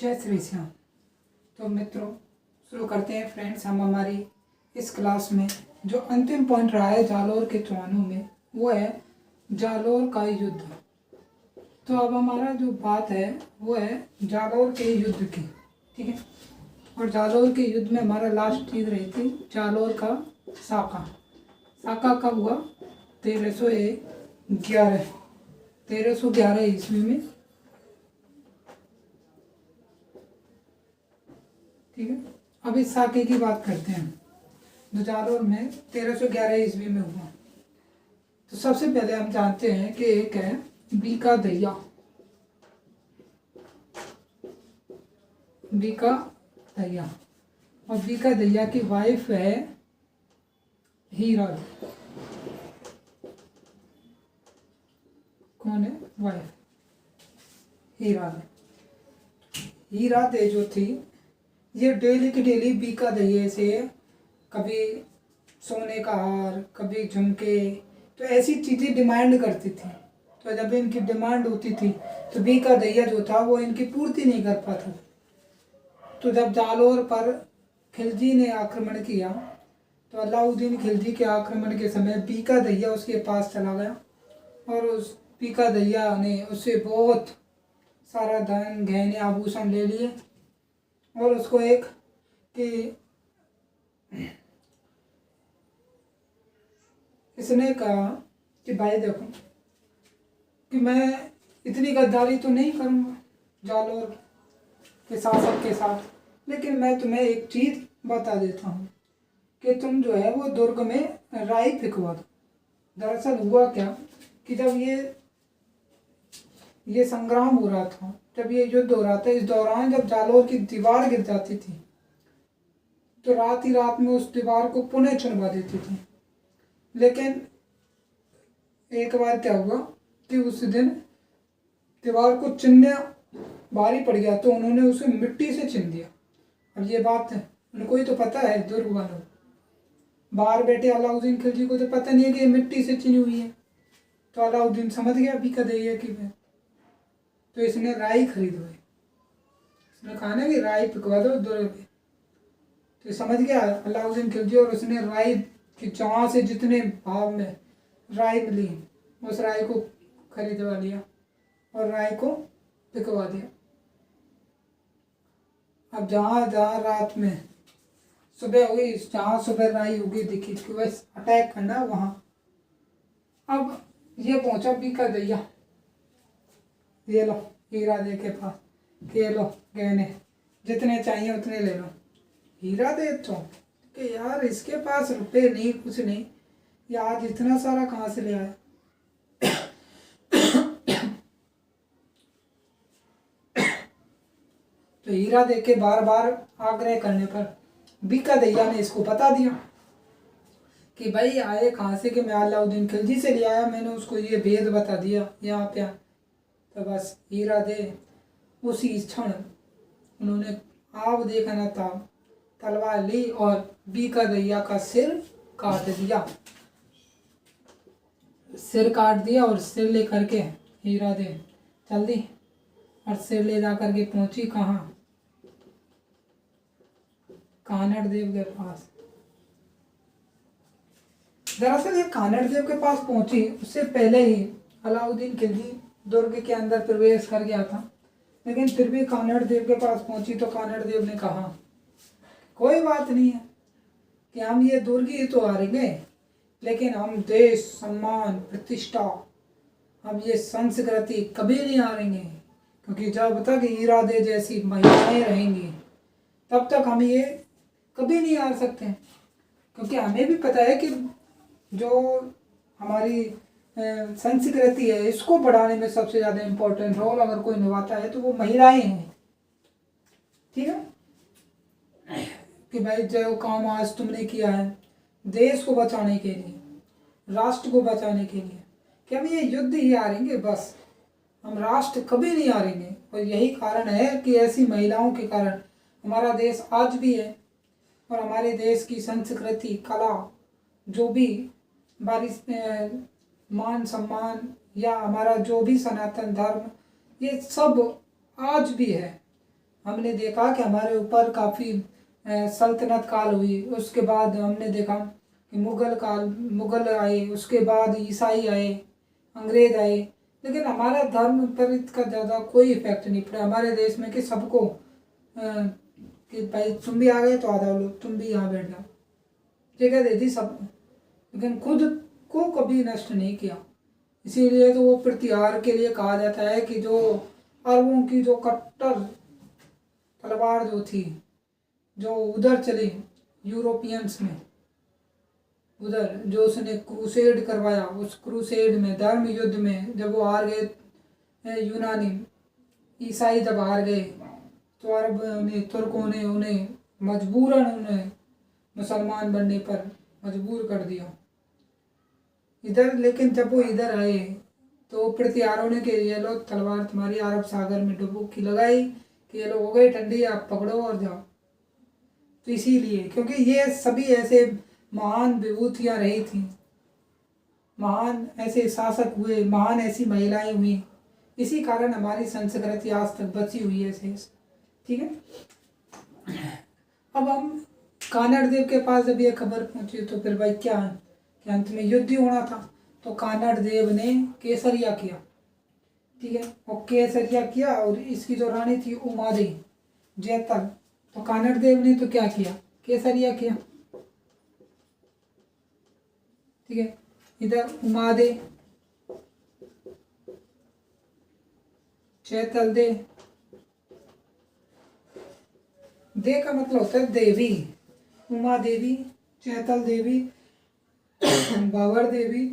जय श्री श्याम। तो मित्रों, शुरू करते हैं फ्रेंड्स। हम हमारी इस क्लास में जो अंतिम पॉइंट रहा है जालोर के चुनावों में, वो है जालोर का युद्ध। तो अब हमारा जो बात है वो है जालोर के युद्ध की, ठीक है। और जालोर के युद्ध में हमारा लास्ट चीज रही थी जालोर का साका। साका कब हुआ? 1311 ईस्वी में, ठीक है। अब इस साके की बात करते हैं जो जालोर में 1311 ईस्वी में हुआ। तो सबसे पहले हम जानते हैं कि एक है बीका दैया। बीका दैया, और बीका दैया की वाइफ है हीरा। कौन है वाइफ? हीरा। हीरा दे जो थी, ये डेली की डेली बीका दैये से कभी सोने का हार, कभी झुमके, तो ऐसी चीज़ें डिमांड करती थी। तो जब इनकी डिमांड होती थी तो बीका दैया जो था वो इनकी पूर्ति नहीं कर पाता। तो जब जालोर पर खिलजी ने आक्रमण किया तो अलाउद्दीन खिलजी के आक्रमण के समय बीका दैया उसके पास चला गया और उस बीका दैया ने उससे बहुत सारा धन, गहने, आभूषण ले लिए और उसको एक कि इसने कहा कि भाई देखो कि मैं इतनी गद्दारी तो नहीं करूँगा जालोर के शासक के साथ, लेकिन मैं तुम्हें एक चीज़ बता देता हूँ कि तुम जो है वो दुर्ग में राई फिकवा दो। दरअसल हुआ क्या कि जब ये संग्राम हो रहा था, जब ये युद्ध हो रहा था, इस दौरान जब जालोर की दीवार गिर जाती थी तो रात ही रात में उस दीवार को पुनः चुनवा देती थी। लेकिन एक बार क्या हुआ कि उस दिन दीवार को चिनना भारी पड़ गया तो उन्होंने उसे मिट्टी से चिन दिया। अब ये बात उनको ही तो पता है, दुर्ग वालों, बाहर बैठे अलाउद्दीन खिलजी को तो पता नहीं है कि ये मिट्टी से चिनी हुई है। तो अलाउद्दीन समझ गया बीका दैया की बात, तो इसने राई खरीदवाई। इसने कहा ना कि राई पिकवा दो दुर्ग पे। तो समझ गया अलाउद्दीन खिलजी और उसने राई कि जहाँ से जितने भाव में राई मिली उस राई को खरीदवा लिया और राई को पिकवा दिया। अब जहाँ जहाँ रात में सुबह हुई, जहाँ सुबह राई उगी दिखी कि बस अटैक करना वहाँ। अब ये पहुंचा बीका दैया, ये लो हीरा दे के पास, ये लो गहने, जितने चाहिए उतने ले लो। हीरा दे तो कि यार इसके पास रुपए नहीं, कुछ नहीं, ये आज इतना सारा कहाँ से ले आया। तो हीरा दे के बार बार आग्रह करने पर बीका दैया ने इसको बता दिया कि भाई आए कहाँ से, कि मैं अलाउद्दीन खिलजी से ले आया, मैंने उसको ये भेद बता दिया यहाँ पे। तो बस हीरा दे उसी क्षण उन्होंने आव देखा न था, तलवार ली और बीका दैया का सिर काट दिया। सिर काट दिया और सिर ले करके हीरा दे चल दी और सिर ले जा करके पहुंची कहाँ? कानड़ देव के पास। दरअसल ये कानड़ देव के पास पहुंची उससे पहले ही अलाउद्दीन खिलजी दुर्ग के अंदर प्रवेश कर गया था, लेकिन फिर भी कानड़ देव के पास पहुंची तो कानड़ देव ने कहा कोई बात नहीं है कि हम ये दुर्ग ही तो हारेंगे, लेकिन हम देश, सम्मान, प्रतिष्ठा, हम ये संस्कृति कभी नहीं हारेंगे, क्योंकि जब तक हीरा दे जैसी महिलाएं रहेंगी तब तक हम ये कभी नहीं हार सकते। क्योंकि हमें भी पता है कि जो हमारी संस्कृति है इसको बढ़ाने में सबसे ज़्यादा इम्पोर्टेंट रोल अगर कोई निभाता है तो वो महिलाएं हैं, ठीक है। कि भाई जो काम आज तुमने किया है देश को बचाने के लिए, राष्ट्र को बचाने के लिए, कि हम ये युद्ध ही हारेंगे, बस हम राष्ट्र कभी नहीं हारेंगे। और यही कारण है कि ऐसी महिलाओं के कारण हमारा देश आज भी है और हमारे देश की संस्कृति, कला, जो भी बारिश मान सम्मान या हमारा जो भी सनातन धर्म, ये सब आज भी है। हमने देखा कि हमारे ऊपर काफ़ी सल्तनत काल हुई। उसके बाद हमने देखा कि मुग़ल आए, उसके बाद ईसाई आए, अंग्रेज़ आए, लेकिन हमारा धर्म पर इसका ज़्यादा कोई इफेक्ट नहीं पड़ा हमारे देश में कि सबको कि भाई तुम भी आ गए तो आ जाओ, लोग तुम भी यहाँ बैठ जाओ, जगह दे दी सब, लेकिन खुद को कभी नष्ट नहीं किया। इसीलिए तो वो प्रतिहार के लिए कहा जाता है कि जो अरबों की जो कट्टर तलवार जो थी, जो उधर चली यूरोपियंस में, उधर जो उसने क्रूसेड करवाया, उस क्रूसेड में धर्म युद्ध में जब वो हार गए यूनानी ईसाई जब हार गए, तो अरब ने तुर्कों ने उन्हें मजबूरन उन्हें मुसलमान बनने पर मजबूर कर दिया इधर। लेकिन जब वो इधर आए तो प्रतिहारों ने कि ये लो तलवार तुम्हारी अरब सागर में डुबकी लगाई कि ये लोग हो गए ठंडी, आप पकड़ो और जाओ। तो इसीलिए क्योंकि ये सभी ऐसे महान विभूतियाँ रही थी, महान ऐसे शासक हुए, महान ऐसी महिलाएं हुई, इसी कारण हमारी संस्कृति आज तक बची हुई है शेष। ठीक है। अब हम कानड़ देव के पास जब ये खबर पहुंची तो फिर भाई क्या कि अंत में युद्ध ही होना था। तो कानड़ देव ने केसरिया किया, ठीक है, और केसरिया किया, और इसकी जो रानी थी उमादे जैतल, तो कानड़ देव ने तो क्या किया, केसरिया किया। ठीक है, इधर उमादे चैतल दे, दे का मतलब होता है देवी, उमा देवी, चैतल देवी, बाबर देवी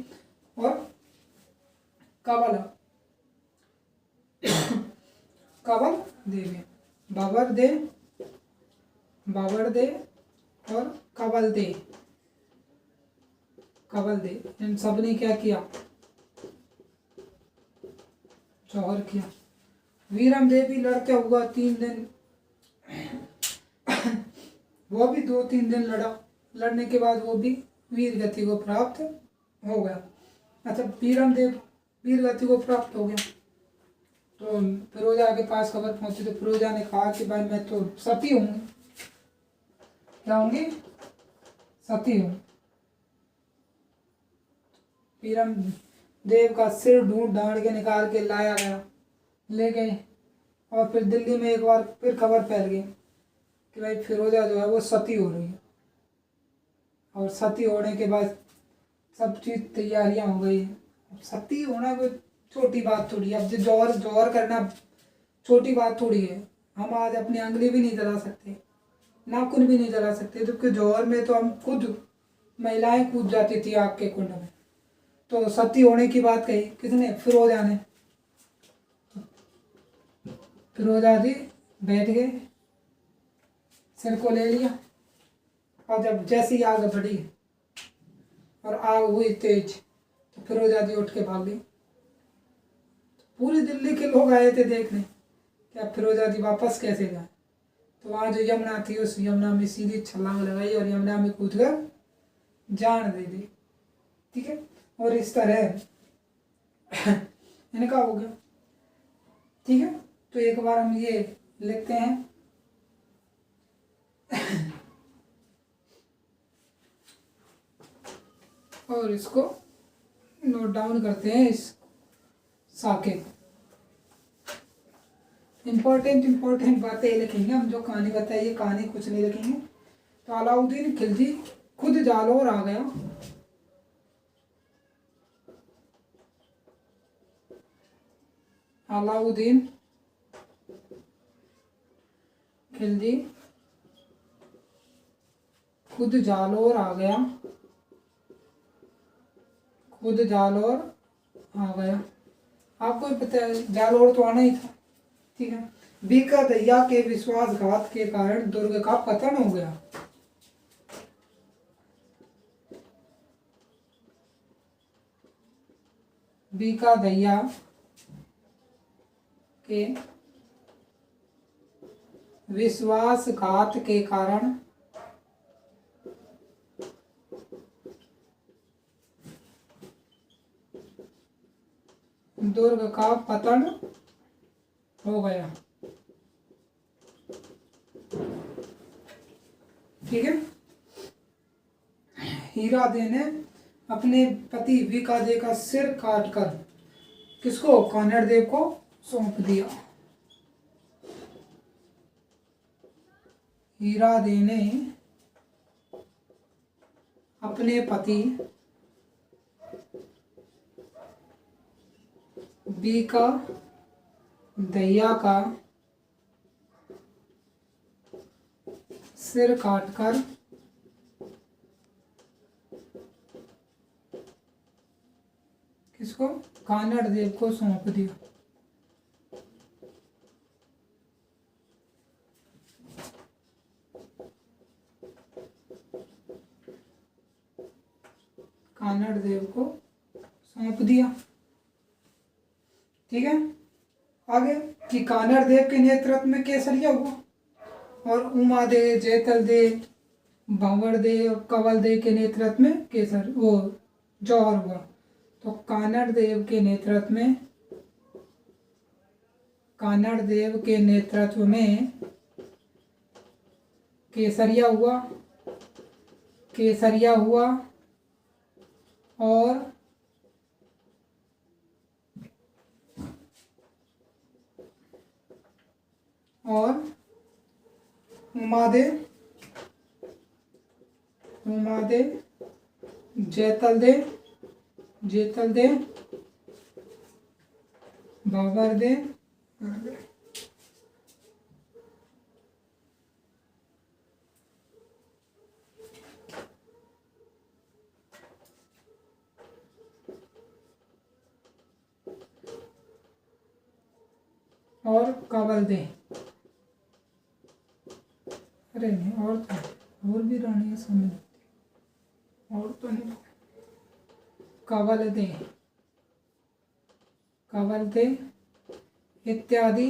और कवल कवल देवी, बाबर दे और कवल दे, इन सब ने क्या किया, जौहर किया। वीरम देवी लड़ते हुआ 3 दिन वो भी 2-3 दिन लड़ा, लड़ने के बाद वो भी वीर गति को प्राप्त हो गया। अच्छा, वीरम देव वीर गति को प्राप्त हो गया तो फिरोजा के पास खबर पहुंची तो फिरोजा ने कहा कि भाई मैं तो सती हूँ, क्या होंगी, सती हूँ। वीरम देव का सिर ढूंढ ढांड के निकाल के लाया गया, ले गए, और फिर दिल्ली में एक बार फिर खबर फैल गई कि भाई फिरोजा जो है वो सती हो रही है। और सती होने के बाद सब चीज़ तैयारियां हो गई। सती होना कोई छोटी बात थोड़ी है। अब जो जौहर करना छोटी बात थोड़ी है। हम आज अपनी अंगली भी नहीं जला सकते, नाखून भी नहीं जला सकते, जबकि जौहर में तो हम खुद महिलाएं कूद जाती थी आग के कुंड में। तो सती होने की बात कही किसने, फिरोजा ने। फिरोजा जी बैठ गए, सिर को ले लिया, और जब जैसी आग बढ़ी और आग हुई तेज तो फिरोजा जी उठ के भाग गई। पूरी दिल्ली के लोग आए थे देखने कि अब फिरोजा जी वापस कैसे जाए। तो वहाँ जो यमुना थी उस यमुना में सीधी छलांग लगाई और यमुना में कूद कर जान दे दी। ठीक है, और इस तरह इनका हो गया। ठीक है, तो एक बार हम ये लिखते हैं और इसको नोट डाउन करते हैं इस साके। इम्पोर्टेंट बातें लिखेंगे हम, जो कहानी बताइए, कहानी कुछ नहीं लिखेंगे। तो अलाउद्दीन खिलजी खुद जालौर आ गया। अलाउद्दीन खिलजी खुद जालौर आ गया, खुद जालौर आ गया। आपको पता है जालौर तो आना ही था। ठीक है, बीका दहिया के विश्वासघात के कारण दुर्ग का पतन हो गया। बीका दहिया के विश्वासघात के कारण दुर्ग का पतन हो गया। हीरादे ने अपने पति वीकादे का सिर काटकर किसको, कानड़देव को सौंप दिया। हीरादे ने अपने पति वीकादैया का सिर काटकर किसको, कानड़देव को सौंप दिया। कानड़देव को सौंप दिया। ठीक है, आगे कि कानड़देव के नेतृत्व में केसरिया हुआ और उमादे, जैतलदे, भांवरदे और कंवलदे के नेतृत्व में केसर वो जौहर हुआ। तो कानड़देव के नेतृत्व में केसरिया हुआ और उमादे, जैतलदे, भांवरदे और कंवलदे, अरे नहीं और भी रानी है समझ, और तो नहीं, कंवलदे इत्यादि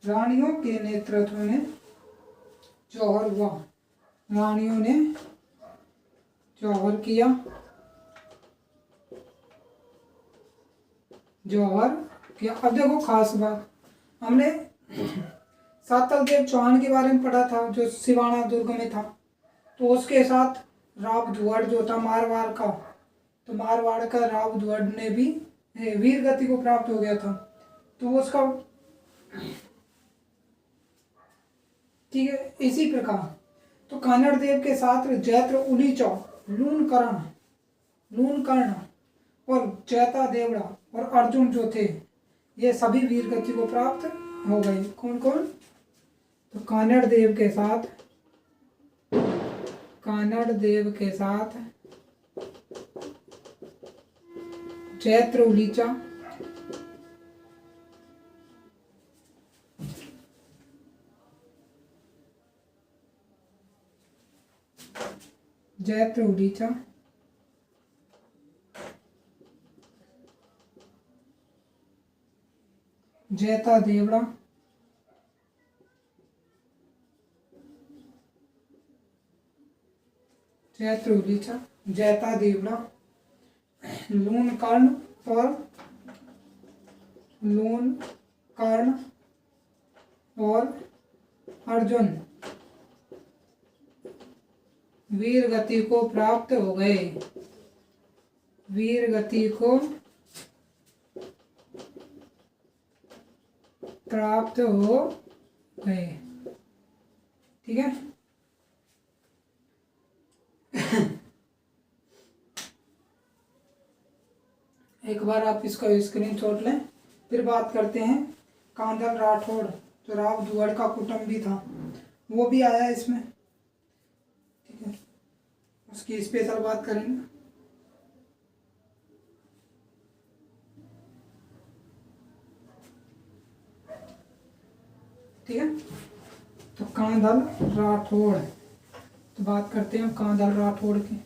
रानियों के नेतृत्व में जौहर हुआ। रानियों ने जौहर किया। अब देखो खास बात, हमने सातलदेव चौहान के बारे में पढ़ा था जो सिवाना दुर्ग में था। तो उसके साथ राव धुवड़ जो था मारवाड़ का, तो मारवाड़ का राव धुवड़ ने भी वीर गति को प्राप्त हो गया था। तो उसका ठीक है, इसी प्रकार तो कानड़देव के साथ जैत्र उलीचौ, लूनकर्ण और जैता देवड़ा और अर्जुन जो थे, ये सभी वीर गति को प्राप्त हो गए। कौन कौन, तो कानड़देव के साथ जैत्र उलीचा, जैता देवड़ा, जैता देवड़ा, लूनकर्ण और अर्जुन वीर गति को प्राप्त हो गए। ठीक है, एक बार आप इसका स्क्रीनशॉट लें। फिर बात करते हैं कांदल राठौड़ जो राव धुवड़ का कुटुंबी था, वो भी आया इसमें। ठीक है, उसकी स्पेशल बात करेंगे। ठीक है, तो कांदल राठौड़, तो बात करते हैं कांदल राठौड़ की।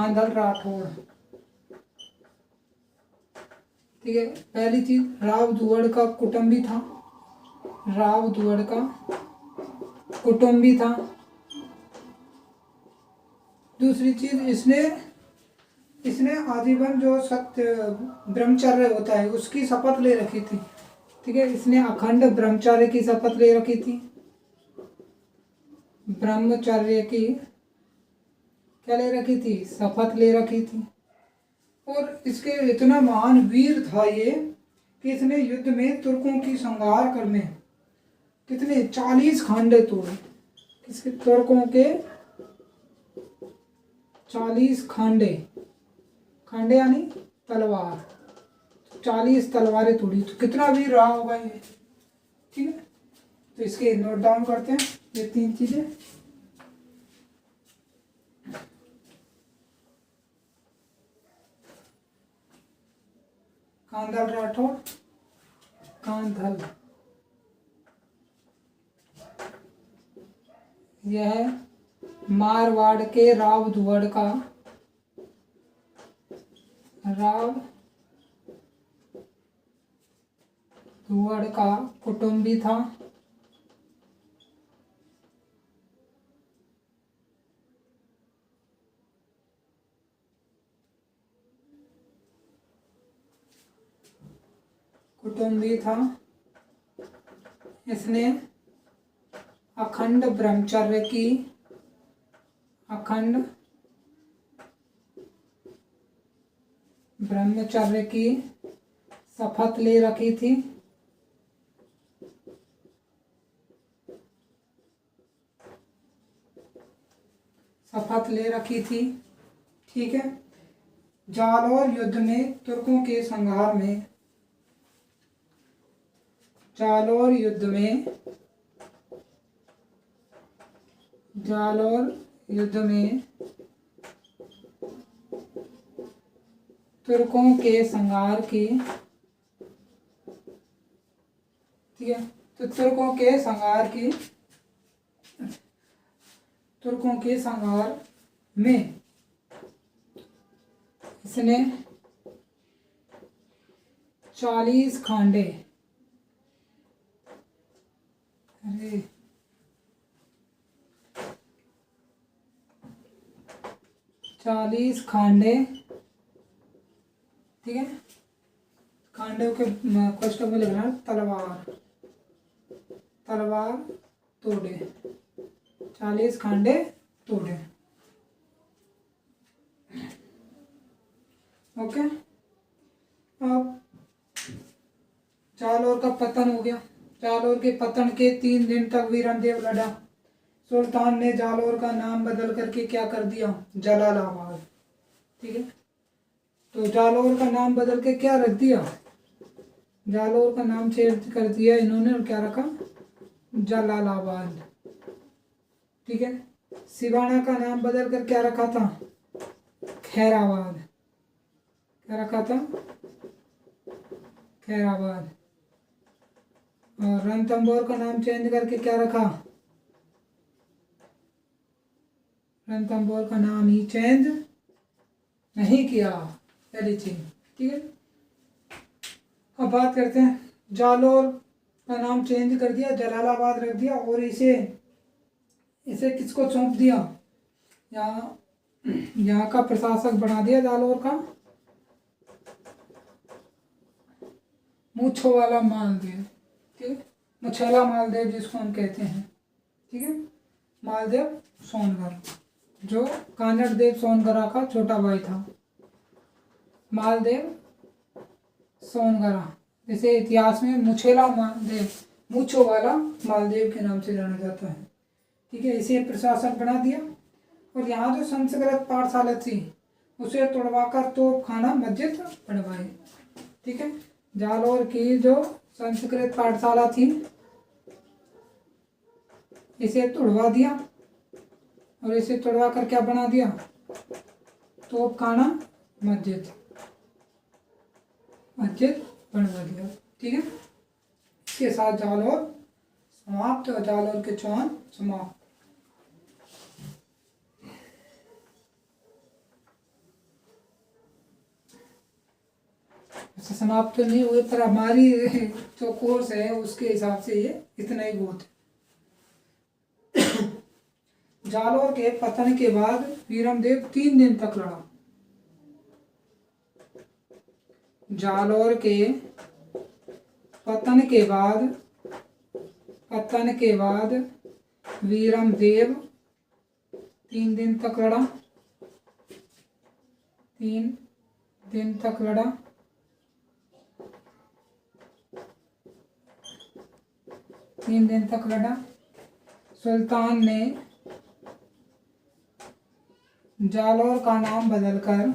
कांधल राठौड़। ठीक है, पहली चीज राव दुवड़ का कुटुंबी था, राव दुवड़ का कुटुंबी था। दूसरी चीज इसने आजीवन जो सत्य ब्रह्मचर्य होता है उसकी शपथ ले रखी थी। ठीक है, इसने अखंड ब्रह्मचर्य की शपथ ले रखी थी, ब्रह्मचर्य की क्या ले रखी थी, शपथ ले रखी थी। और इसके इतना महान वीर था ये कि इसने युद्ध में तुर्कों की संहार कर में कितने 40 खांडे तोड़े। किसके? तुर्कों के 40 खांडे, खांडे यानी तलवार, 40 तलवारें तोड़ी। तो कितना वीर रहा होगा ये। ठीक है, तो इसके नोट डाउन करते हैं ये 3 चीजें। कांधल राठौड़, कांधल, यह मारवाड़ के राव दुवड़ का, राव दुवड़ का कुटुंबी था। कुटुंबी था। इसने अखंड ब्रह्मचर्य की, अखंड ब्रह्मचर्य की शपथ ले रखी थी। शपथ ले रखी थी। ठीक है, जालौर युद्ध में तुर्कों के संहार में, जालौर युद्ध में, जालौर युद्ध में तुर्कों के संहार की, ठीक है, तो तुर्कों के संहार की, तुर्कों के संहार में इसने 40 खांडे, अरे 40 खांडे, ठीक है, खांडे के क्वेश्चन में लिखना तलवार, तलवार तोड़े, 40 खांडे तोड़े। ओके, अब जालौर का पतन हो गया। जालौर के पतन के 3 दिन तक वीरमदेव लड़ा। सुल्तान ने जालौर का नाम बदल करके क्या कर दिया, जलालाबाद। ठीक है, तो जालौर का नाम बदल के क्या रख दिया, जालौर का नाम चेंज कर दिया इन्होंने और क्या रखा, जलालाबाद। ठीक है, सिवाना का नाम बदल कर क्या रखा था, खैराबाद। क्या रखा था, खैराबाद। और रणथंभौर का नाम चेंज करके क्या रखा, रणथंभौर का नाम ही चेंज नहीं किया, पहली चीज। ठीक है, अब बात करते हैं, जालौर का नाम चेंज कर दिया, जलालाबाद रख दिया और इसे किसको सौंप दिया, यहाँ का प्रशासक बना दिया जालौर का मूछों वाला मालदेव। ठीक है, मुछेला मालदेव जिसको हम कहते हैं। ठीक है, मालदेव सोनगर, जो कानड़ देव सोनगरा का छोटा भाई था, मालदेव सोनगरा, जिसे इतिहास में मुछेला मालदेव, मूछों वाला मालदेव के नाम से जाना जाता है। ठीक है, इसे प्रशासक बना दिया और यहाँ जो संस्कृत पाठशाला थी उसे तोड़वाकर तोपखाना मस्जिद बनवाई। ठीक है, जालौर की जो संस्कृत पाठशाला थी इसे तोड़वा दिया और इसे तोड़वा कर क्या बना दिया, तोपखाना मस्जिद, मस्जिद बनवा दिया। ठीक है, इसके साथ जालौर समाप्त और जालौर के चौहान समाप्त। समाप्त तो नहीं हुए, पर हमारी जो कोर्स है उसके हिसाब से ये इतना ही बहुत है। जालौर के पतन के बाद वीरमदेव 3 दिन तक लड़ा। जालौर के पतन के बाद वीरमदेव 3 दिन तक लड़ा। 3 दिन तक लड़ा। सुल्तान ने जालौर का नाम बदलकर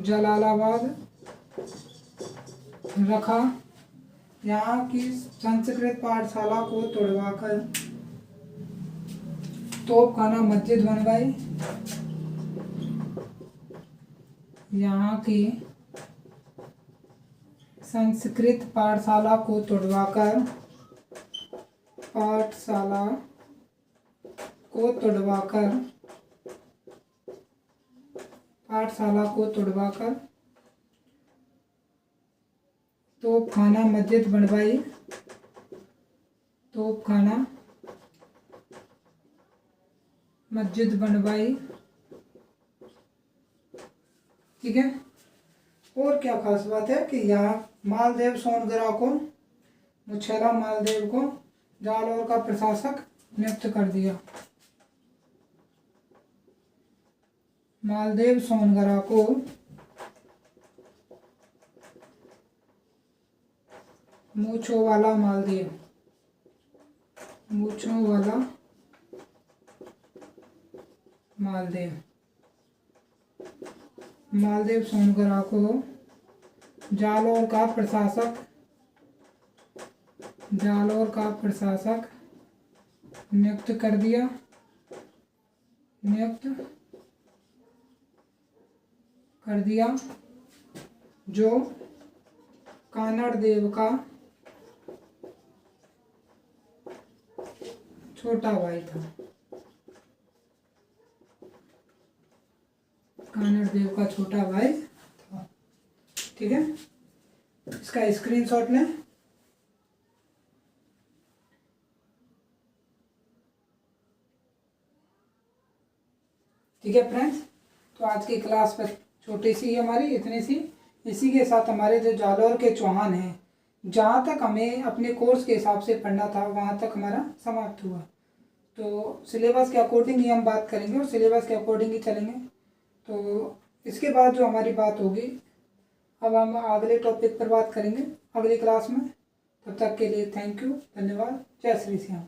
जलालाबाद रखा। यहाँ की संस्कृत पाठशाला को तोड़वाकर तोपखाना मस्जिद बनवाई। यहाँ की संस्कृत पाठशाला को तोड़वाकर तोपखाना मस्जिद बनवाई। ठीक है। और क्या खास बात है कि यहाँ मालदेव सोनगरा को, मुछेरा मालदेव को जालौर का प्रशासक नियुक्त कर दिया। मालदेव सोनगरा को मूछों वाला मालदेव सोनगरा को जालौर का प्रशासक नियुक्त कर दिया, जो कानड़ देव का छोटा भाई था। ठीक है, इसका स्क्रीनशॉट लें। ठीक है फ्रेंड्स, तो आज की क्लास पर छोटी सी हमारी इतनी सी। इसी के साथ हमारे जो जालौर के चौहान हैं, जहाँ तक हमें अपने कोर्स के हिसाब से पढ़ना था वहाँ तक हमारा समाप्त हुआ। तो सिलेबस के अकॉर्डिंग ही हम बात करेंगे और सिलेबस के अकॉर्डिंग ही चलेंगे। तो इसके बाद जो हमारी बात होगी, अब हम अगले टॉपिक पर बात करेंगे अगली क्लास में। तब तक के लिए थैंक यू, धन्यवाद। जय श्री श्याम।